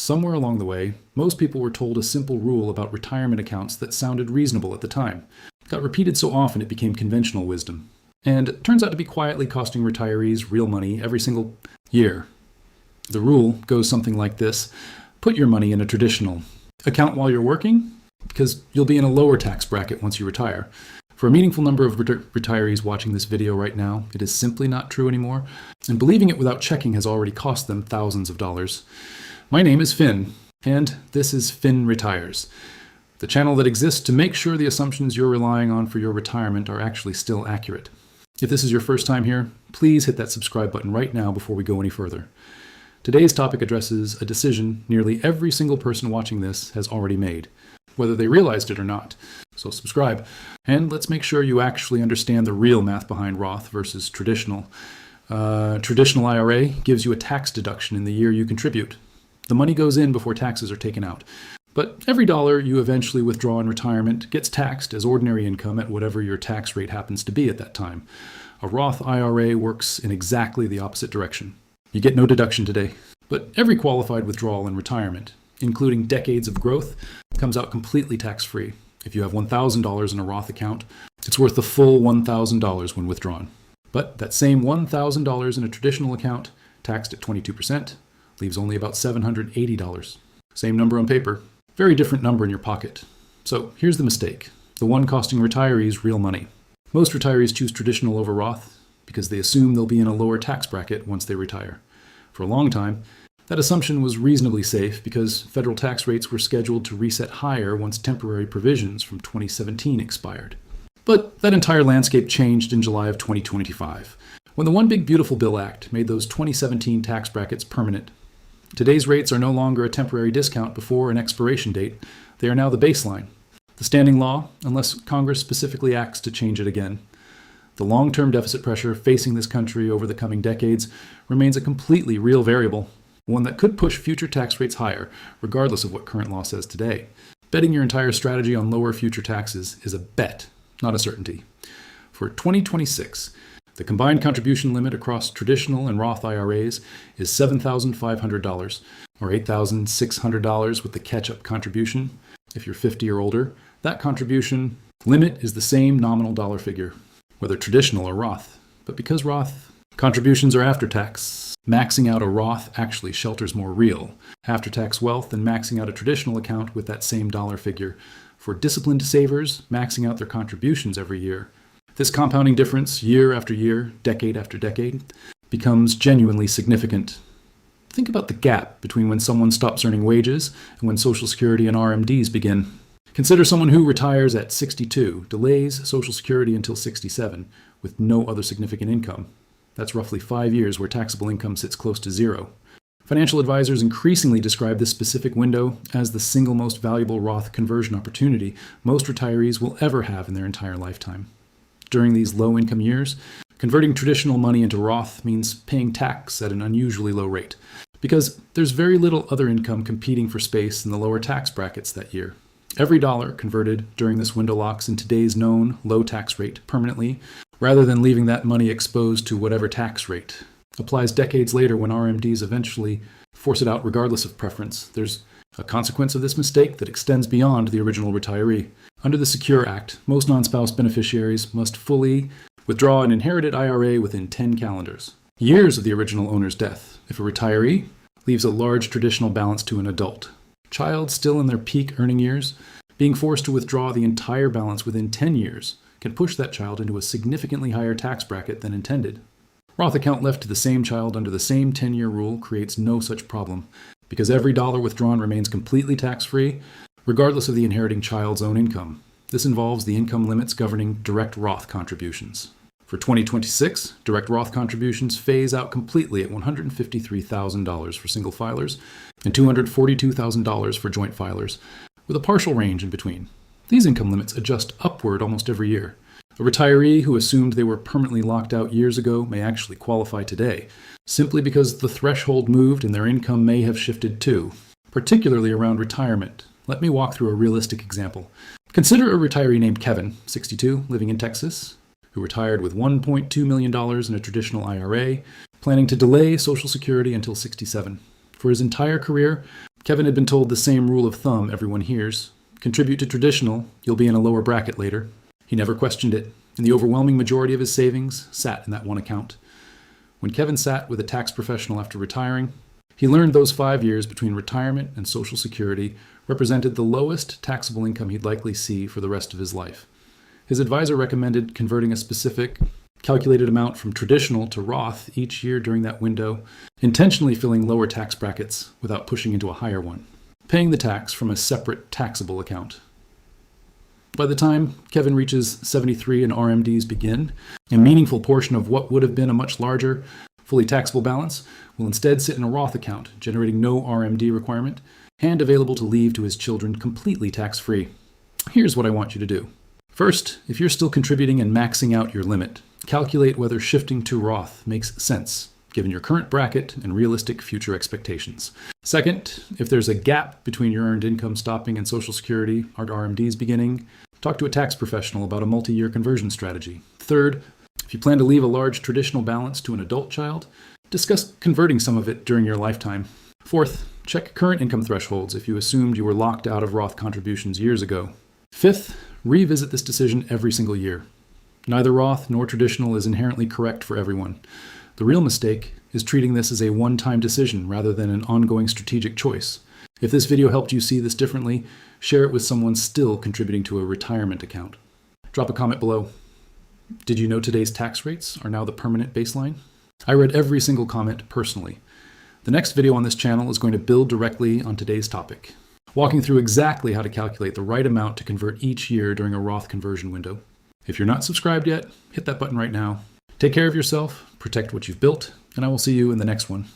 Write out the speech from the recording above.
Somewhere along the way, most people were told a simple rule about retirement accounts that sounded reasonable at the time. It got repeated so often it became conventional wisdom. And it turns out to be quietly costing retirees real money every single year. The rule goes something like this. Put your money in a traditional account while you're working, because you'll be in a lower tax bracket once you retire. For a meaningful number of retirees watching this video right now, it is simply not true anymore, and believing it without checking has already cost them thousands of dollars. My name is Finn, and this is Finn Retires, the channel that exists to make sure the assumptions you're relying on for your retirement are actually still accurate. If this is your first time here, please hit that subscribe button right now before we go any further. Today's topic addresses a decision nearly every single person watching this has already made, whether they realized it or not. So subscribe, and let's make sure you actually understand the real math behind Roth versus traditional. Traditional IRA gives you a tax deduction in the year you contribute. The money goes in before taxes are taken out. But every dollar you eventually withdraw in retirement gets taxed as ordinary income at whatever your tax rate happens to be at that time. A Roth IRA works in exactly the opposite direction. You get no deduction today, but every qualified withdrawal in retirement, including decades of growth, comes out completely tax-free. If you have $1,000 in a Roth account, it's worth the full $1,000 when withdrawn. But that same $1,000 in a traditional account, taxed at 22%, leaves only about $780. Same number on paper, very different number in your pocket. So here's the mistake, the one costing retirees real money. Most retirees choose traditional over Roth because they assume they'll be in a lower tax bracket once they retire. For a long time, that assumption was reasonably safe because federal tax rates were scheduled to reset higher once temporary provisions from 2017 expired. But that entire landscape changed in July of 2025, when the One Big Beautiful Bill Act made those 2017 tax brackets permanent. Today's rates are no longer a temporary discount before an expiration date. They are now the baseline, the standing law, unless Congress specifically acts to change it again. The long-term deficit pressure facing this country over the coming decades remains a completely real variable, one that could push future tax rates higher, regardless of what current law says today. Betting your entire strategy on lower future taxes is a bet, not a certainty. For 2026, the combined contribution limit across traditional and Roth IRAs is $7,500, or $8,600 with the catch-up contribution. If you're 50 or older, that contribution limit is the same nominal dollar figure, whether traditional or Roth. But because Roth contributions are after tax, maxing out a Roth actually shelters more real after-tax wealth than maxing out a traditional account with that same dollar figure. For disciplined savers, maxing out their contributions every year, this compounding difference, year after year, decade after decade, becomes genuinely significant. Think about the gap between when someone stops earning wages and when Social Security and RMDs begin. Consider someone who retires at 62, delays Social Security until 67, with no other significant income. That's roughly 5 years where taxable income sits close to zero. Financial advisors increasingly describe this specific window as the single most valuable Roth conversion opportunity most retirees will ever have in their entire lifetime. During these low-income years, converting traditional money into Roth means paying tax at an unusually low rate, because there's very little other income competing for space in the lower tax brackets that year. Every dollar converted during this window locks in today's known low tax rate permanently, rather than leaving that money exposed to whatever tax rate. Applies decades later when RMDs eventually force it out regardless of preference. There's a consequence of this mistake that extends beyond the original retiree. Under the Secure Act, most non-spouse beneficiaries must fully withdraw an inherited IRA within 10 calendars, years of the original owner's death. If a retiree leaves a large traditional balance to an adult child still in their peak earning years, being forced to withdraw the entire balance within 10 years can push that child into a significantly higher tax bracket than intended. Roth account left to the same child under the same 10-year rule creates no such problem, because every dollar withdrawn remains completely tax-free, regardless of the inheriting child's own income. This involves the income limits governing direct Roth contributions. For 2026, direct Roth contributions phase out completely at $153,000 for single filers and $242,000 for joint filers, with a partial range in between. These income limits adjust upward almost every year. A retiree who assumed they were permanently locked out years ago may actually qualify today, simply because the threshold moved and their income may have shifted too, particularly around retirement. Let me walk through a realistic example. Consider a retiree named Kevin, 62, living in Texas, who retired with $1.2 million in a traditional IRA, planning to delay Social Security until 67. For his entire career, Kevin had been told the same rule of thumb everyone hears. Contribute to traditional, you'll be in a lower bracket later. He never questioned it, and the overwhelming majority of his savings sat in that one account. When Kevin sat with a tax professional after retiring, he learned those 5 years between retirement and Social Security represented the lowest taxable income he'd likely see for the rest of his life. His advisor recommended converting a specific calculated amount from traditional to Roth each year during that window, intentionally filling lower tax brackets without pushing into a higher one, paying the tax from a separate taxable account. By the time Kevin reaches 73 and RMDs begin, a meaningful portion of what would have been a much larger, fully taxable balance will instead sit in a Roth account, generating no RMD requirement, and available to leave to his children completely tax-free. Here's what I want you to do. First, if you're still contributing and maxing out your limit, calculate whether shifting to Roth makes sense, given your current bracket and realistic future expectations. Second, if there's a gap between your earned income stopping and Social Security or RMDs beginning, talk to a tax professional about a multi-year conversion strategy. Third, if you plan to leave a large traditional balance to an adult child, discuss converting some of it during your lifetime. Fourth, check current income thresholds if you assumed you were locked out of Roth contributions years ago. Fifth, revisit this decision every single year. Neither Roth nor traditional is inherently correct for everyone. The real mistake is treating this as a one-time decision rather than an ongoing strategic choice. If this video helped you see this differently, share it with someone still contributing to a retirement account. Drop a comment below. Did you know today's tax rates are now the permanent baseline? I read every single comment personally. The next video on this channel is going to build directly on today's topic, walking through exactly how to calculate the right amount to convert each year during a Roth conversion window. If you're not subscribed yet, hit that button right now. Take care of yourself, protect what you've built, and I will see you in the next one.